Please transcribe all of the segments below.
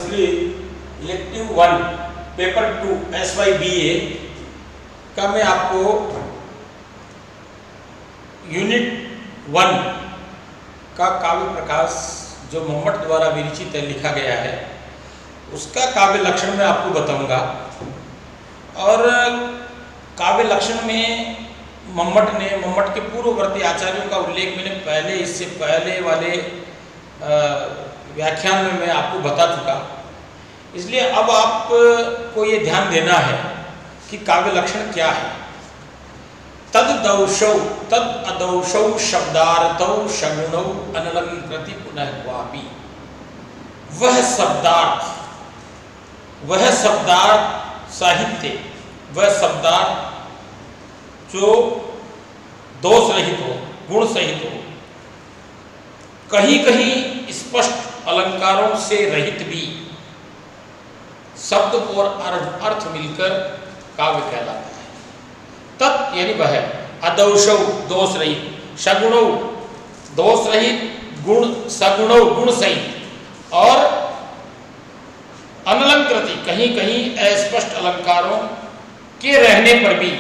Elective 1 paper 2 SYBA का मैं आपको यूनिट 1 का काव्य प्रकाश जो मम्मट द्वारा विरचित है, लिखा गया है, उसका काव्य लक्षण मैं आपको बताऊंगा। और काव्य लक्षण में मम्मट के पूर्ववर्ती आचार्यों का उल्लेख मैंने इससे पहले वाले व्याख्यान में मैं आपको बता चुका। इसलिए अब आपको ये ध्यान देना है कि काव्य लक्षण क्या है। तद अदौषौ शब्दार्थौ शगुणौ अनलंकृति पुनः क्वापि। वह शब्दार्थ साहित्य, वह शब्दार्थ जो दोष रहित हो, गुण सहित हो, कहीं कहीं स्पष्ट अलंकारों से रहित भी, शब्द और अर्थ मिलकर काव्य कहलाता है। तत् यानी वह, अदौषौ दोष रहित, शगुणौ दोष रहित, गुण सगुणौ गुण सहित, और अनलंकृति कहीं कहीं अस्पष्ट अलंकारों के रहने पर भी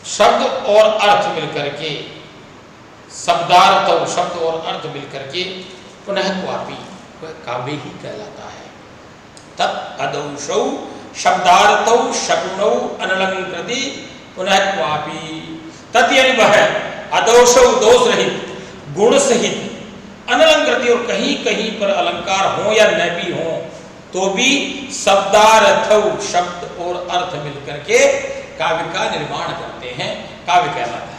शब्द और अर्थ मिलकर के, शब्दार्थ शब्द और अर्थ मिलकर के पुनः क्वापि, वह काव्य ही कहलाता है। तत् अदौषौ शब्दार्थौ शगुणौ अनलंकृति पुनः क्वापि। तत् यानी वह, अदौषौ दोष रहित, गुण सहित, अनलंकृति और कहीं कहीं पर अलंकार हो या न भी हो तो भी शब्दार्थौ शब्द और अर्थ मिलकर के काव्य का निर्माण करते हैं, काव्य कहलाता है।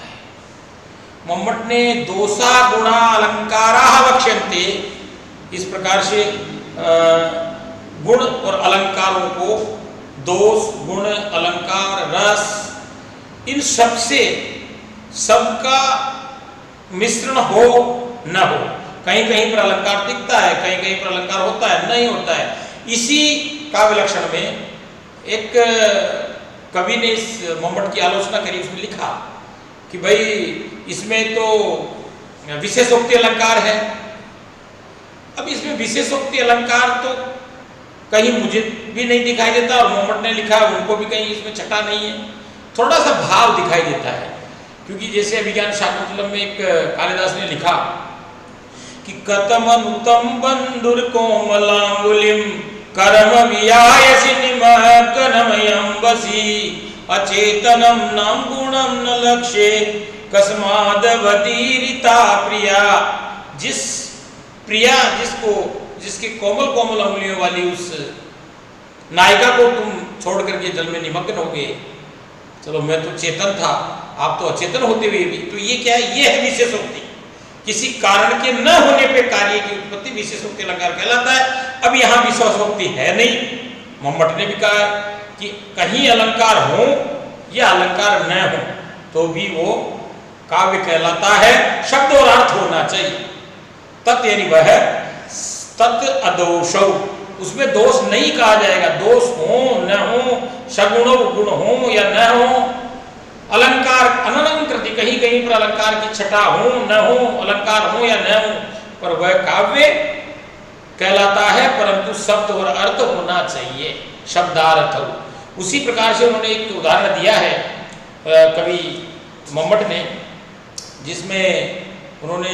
मम्मट ने दोषा गुणा अलंकारा वक्ष्यन्ते, इस प्रकार से गुण और अलंकारों को, दोष गुण अलंकार रस, इन सब से सबका मिश्रण हो न हो, कहीं कहीं पर अलंकार दिखता है, कहीं कहीं पर अलंकार होता है, नहीं होता है। इसी काव्य लक्षण में एक कवि ने इस मम्मट की आलोचना करी, उसमें लिखा कि भाई इसमें तो विशेषोक्ति अलंकार है। अब इसमें विशेषोक्ति अलंकार तो कहीं मुझे भी नहीं दिखाई देता, और मम्मट ने लिखा उनको भी कहीं इसमें छटा नहीं है। थोड़ा सा भाव दिखाई देता है, क्योंकि जैसे अभिज्ञान शाकुंतलम में एक कालिदास ने लिखा कि कतमनुतम बंधुर कोमलांगुलिम कर्म वियायसि निमग्नमयं वसी अचेतनम नाम गुणम न लक्ष्ये कस्मादवतीरिता प्रिया। जिस प्रिया जिसके कोमल कोमल अंगुलियों वाली उस नायिका को तुम छोड़ करके जल में निमग्न हो गए। चलो मैं तो चेतन था, आप तो अचेतन होते हुए भी, तो ये क्या है? ये है विशेषोक्ति। किसी कारण के न होने पे कार्य की उत्पत्ति विशेषोक्ति अलंकार कहलाता है। अब यहाँ विशेषोक्ति है नहीं। मम्मट ने भी कहा कि कहीं अलंकार हो या अलंकार न हो तो भी वो काव्य कहलाता है, शब्द और अर्थ होना चाहिए। तत् यानी वह, तत् अदोषौ, उसमें दोष नहीं कहा जाएगा। दोष हो न हो, शगुणो गुण हो या न हो, अलंकार अनलंकृति, कहीं कहीं पर अलंकार की छटा हो न हो, अलंकार हो या न हो, पर वह काव्य कहलाता है, परंतु शब्द और अर्थ होना चाहिए, शब्दार्थ। उसी प्रकार से उन्होंने एक उदाहरण दिया है कवि मम्मट ने, जिसमें उन्होंने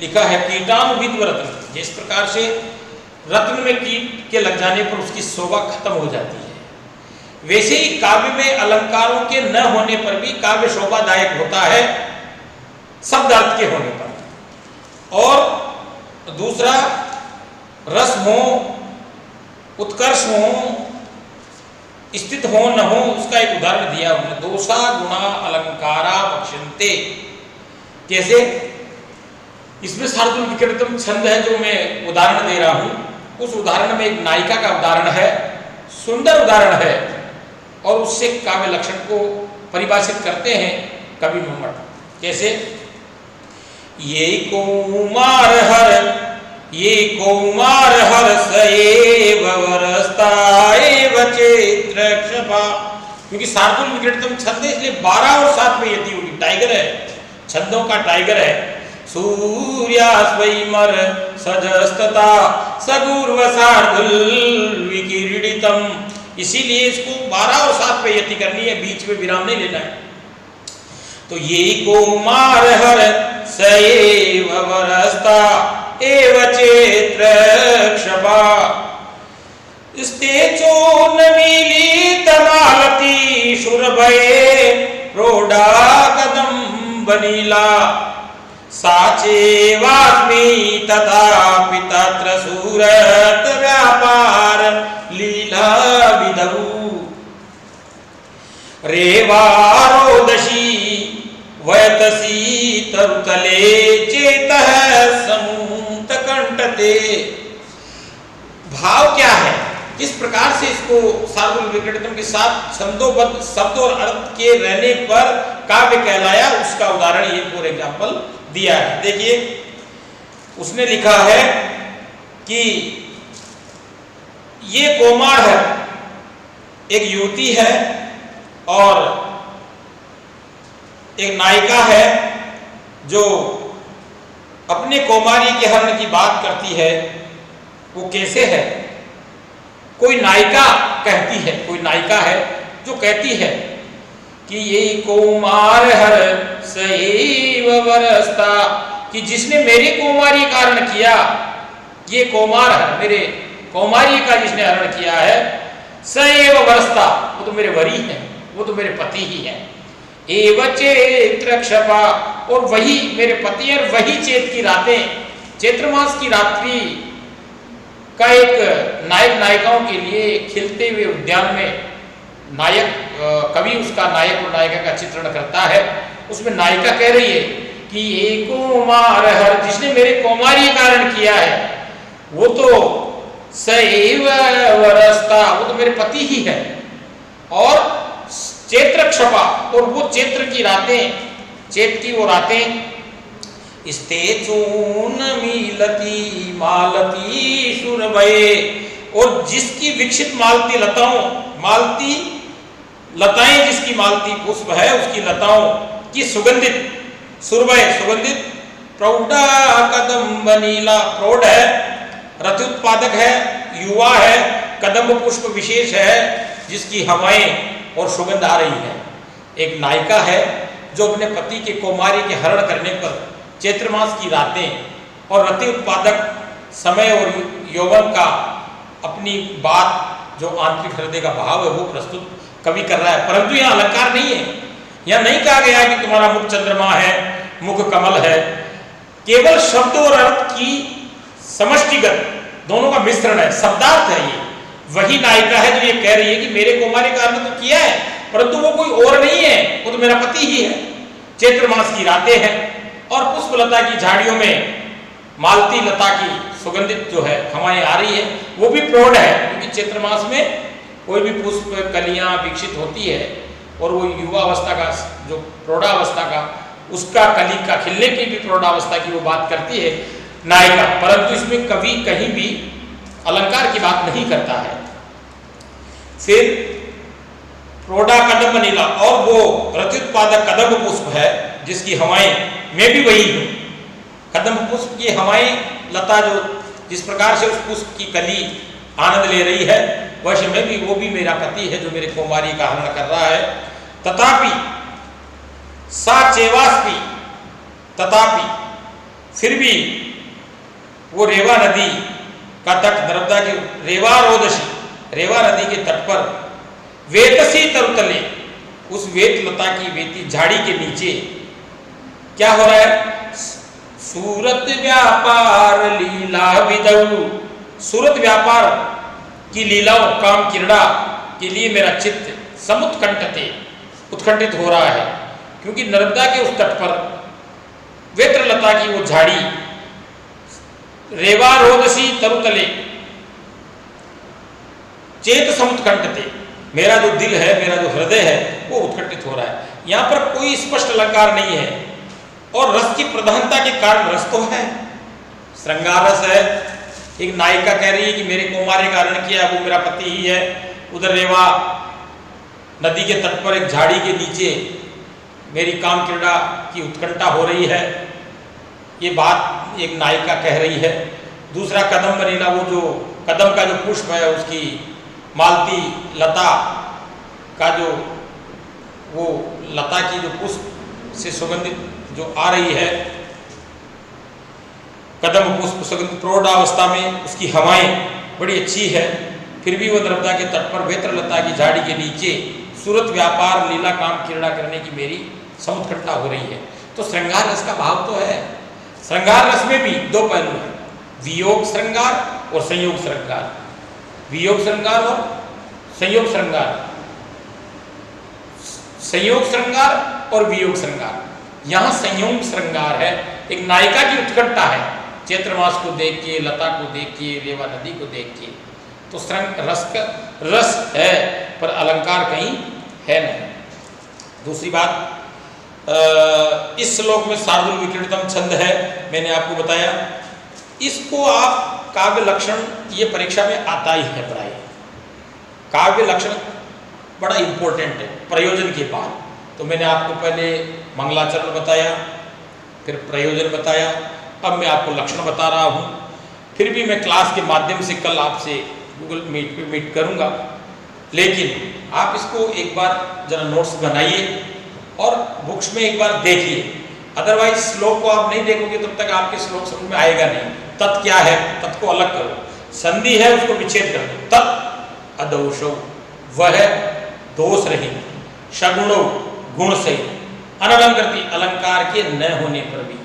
लिखा है कीटानुविद्व रत्न। जिस प्रकार से रत्न में कीट के लग जाने पर उसकी शोभा खत्म हो जाती है, वैसे ही काव्य में अलंकारों के न होने पर भी काव्य शोभादायक होता है, शब्दार्थ के होने पर। और दूसरा, रस हो, उत्कर्ष हो, स्थित हो न हो, उसका एक उदाहरण दिया उन्होंने। दोषा गुणा अलंकारा वक्ष्यन्ते। कैसे? इसमें शार्दूल विक्रतम छंद है जो मैं उदाहरण दे रहा हूं, उस उदाहरण में एक नायिका का उदाहरण है, सुंदर उदाहरण है, और उससे काव्य लक्षण को परिभाषित करते हैं कवि मम्मट। कैसे? ये कौमार हर सएव वरस्ताएव चैत्रक्षपा। क्योंकि शार्दूल विक्रतम छंद है, इसलिए 12 और 7 में यति होगी, टाइगर है, छंदों का टाइगर है। सूर्यास्वैमर सजस्तता सगूर्वसार्धुल विकीर्णितम। इसीलिए इसको 12 और 7 पे यति करनी है, बीच में विराम नहीं लेना है। तो ये कौमार हर सएव वरस्ता एव चेत्र क्षपा स्तेजो नमीलित मालती शुरभये प्रोडा कदम बनीला साचे वाग्मी तथापि तत्र सूरत व्यापार लीला विदऊ रेवारोदशी वयतसी तरुतले चेतः समूत कंटते। भाव क्या है, किस प्रकार से इसको सार्वल विकटतम के साथ छंदोबद्ध शब्द और अर्थ के रहने पर काव्य कहलाया, उसका उदाहरण ये फॉर एग्जाम्पल दिया है। देखिए उसने लिखा है कि ये कोमार है, एक युवती है और एक नायिका है जो अपने कौमारी के हरण की बात करती है। वो कैसे है, कोई नायिका कहती है, कोई नायिका है जो कहती है कि ये कौमार हर सएव वरस्ता, कि जिसने मेरी कौमारी का हरण किया, ये कौमार हर मेरे कौमारी का जिसने हरण किया है, सएव वरस्ता, वो तो मेरे वरी हैं, वो तो मेरे पति ही हैं। एव चैत्र क्षपा, और वही मेरे पति और वही चैत की रातें, चैत्र मास की रात्रि का एक नायक नायिकाओं के लिए खिलते हुए उद्यान में नायक कवि उसका नायक और नायिका का चित्रण करता है। उसमें नायिका कह रही है कि ये कौमार हर, जिसने मेरे कौमारी कारण किया है, वो तो सएव वरस्ता, वो तो मेरे पति ही है। और चैत्र क्षपा, और वो चैत्र की रातें, चैत की वो रातें, स्तेजोन मीलती मालती शुरभये, और जिसकी विकसित मालती लताओं, मालती लताएं जिसकी मालती पुष्प है, उसकी लताओं की सुगंधित सुरभय, सुगंधित प्रौढ़ा कदम बनीला, प्रौढ़ है, रति उत्पादक है, युवा है, कदम्ब पुष्प विशेष है जिसकी हवाएं और सुगंध आ रही है। एक नायिका है जो अपने पति के कौमारी के हरण करने पर चैत्र मास की रातें और रति उत्पादक समय और यौवन का अपनी बात, जो आंतरिक हृदय का भाव है, वो प्रस्तुत कवि कर रहा है। परंतु यहाँ अलंकार नहीं है, यहाँ नहीं कहा गया कि तुम्हारा मुख चंद्रमा है, मुख कमल है। केवल शब्द और अर्थ की समष्टिगत दोनों का मिश्रण है, शब्दार्थ है। ये वही नायिका है जो ये कह रही है कि मेरे कौमारी का हरण तो किया है, परंतु वो कोई और नहीं है, वो तो मेरा पति ही है। चैत्र मास की रातें हैं और पुष्पलता की झाड़ियों में मालती लता की सुगंधित जो है हवाएं आ रही है, वो भी प्रौढ़ है, क्योंकि चैत्र मास में कोई भी पुष्प कलियां विकसित होती है और वो युवावस्था का, जो प्रौढ़ावस्था का, उसका कली का खिलने की भी प्रौढ़ावस्था की वो बात करती है नायिका। परंतु इसमें कवि कहीं भी अलंकार की बात नहीं करता है। फिर प्रौढ़ा कदम्ब नीला, और वो रत्युत्पादक कदम्ब पुष्प है जिसकी हवाएं, मैं भी वही हूँ। कदम्ब पुष्प की हवाएं, लता जो जिस प्रकार से उस पुष्प की कली आनंद ले रही है, वैसे मैं भी, वो भी मेरा पति है जो मेरे कौमारी का हरण कर रहा है। तथापि सा चेवास्पी, तथापि फिर भी वो रेवा नदी का तट, नर्मदा के रेवा रोदसी, रेवा नदी के तट पर वेतसी तरुतले, उस वेत लता की वेती झाड़ी के नीचे क्या हो रहा है, सूरत व्यापार लीला विदऊ, सूरत व्यापार की लीलाओं, काम क्रीड़ा के लिए मेरा चित्त समुत्कंठते, उत्कंठित हो रहा है। क्योंकि नर्मदा के उस तट पर वेत्रलता की वो झाड़ी, रेवारोदसी तरुतले चेत समुत्कंठते, मेरा जो दिल है, मेरा जो हृदय है, वो उत्कंठित हो रहा है। यहाँ पर कोई स्पष्ट अलंकार नहीं है, और रस की प्रधानता के कारण रस तो है, श्रृंगार रस है। एक नायिका कह रही है कि मेरे कौमारी का हरण किया, वो मेरा पति ही है। उधर रेवा नदी के तट पर एक झाड़ी के नीचे मेरी काम क्रीड़ा की उत्कंठा हो रही है, ये बात एक नायिका कह रही है। दूसरा कदम बनेला, वो जो कदम का जो पुष्प है उसकी मालती लता का जो वो लता की जो पुष्प से सुगंधित जो आ रही है, कदम पुष्प सुगंधित प्रौढ़ावस्था में उसकी हवाएं बड़ी अच्छी है, फिर भी वो नर्मदा के तट पर वेत्र लता की झाड़ी के नीचे सूरत व्यापार लीला काम क्रीड़ा करने की मेरी समुत्कंठा हो रही है। तो श्रृंगार रस का भाव तो है। श्रृंगार रस में भी दो पहलू हैं, वियोग श्रृंगार और संयोग श्रृंगार। वियोग श्रृंगार और संयोग श्रृंगार, संयोग श्रृंगार और वियोग श्रृंगार। यहाँ संयोग श्रृंगार है, एक नायिका की उत्कंठा है, चैत्र मास को देख के, लता को देख के, रेवा नदी को देख के, तो रस का रस है पर अलंकार कहीं है नहीं। दूसरी बात, इस श्लोक में शार्दूल विक्रीडितम छंद है, मैंने आपको बताया। इसको आप काव्य लक्षण, ये परीक्षा में आता ही है प्राय। काव्य लक्षण बड़ा इंपॉर्टेंट है प्रयोजन के बाद। तो मैंने आपको पहले मंगलाचरण बताया, फिर प्रयोजन बताया, अब मैं आपको लक्षण बता रहा हूँ। फिर भी मैं क्लास के माध्यम से कल आपसे गूगल मीट पे मीट करूँगा, लेकिन आप इसको एक बार जरा नोट्स बनाइए और बुक्स में एक बार देखिए। अदरवाइज श्लोक को आप नहीं देखोगे तब तक आपके श्लोक समझ में आएगा नहीं। तत् क्या है, तत् को अलग करो, संधि है उसको विच्छेद कर दो। तत् अदोषो, वह दोष रहित, सगुणो गुण सहित, अनलंकृति अलंकार के न होने पर भी,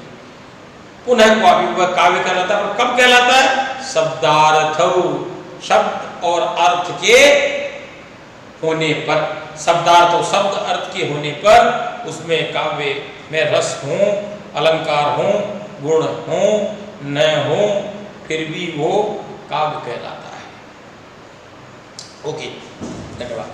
पुनः वह काव्य कहलाता है। पर कब कहलाता है? शब्दार्थ, शब्द और अर्थ के होने पर, शब्दार्थ और शब्द अर्थ के होने पर उसमें काव्य में रस हो, अलंकार हो, गुण हो, न हो, फिर भी वो काव्य कहलाता है। ओके, धन्यवाद।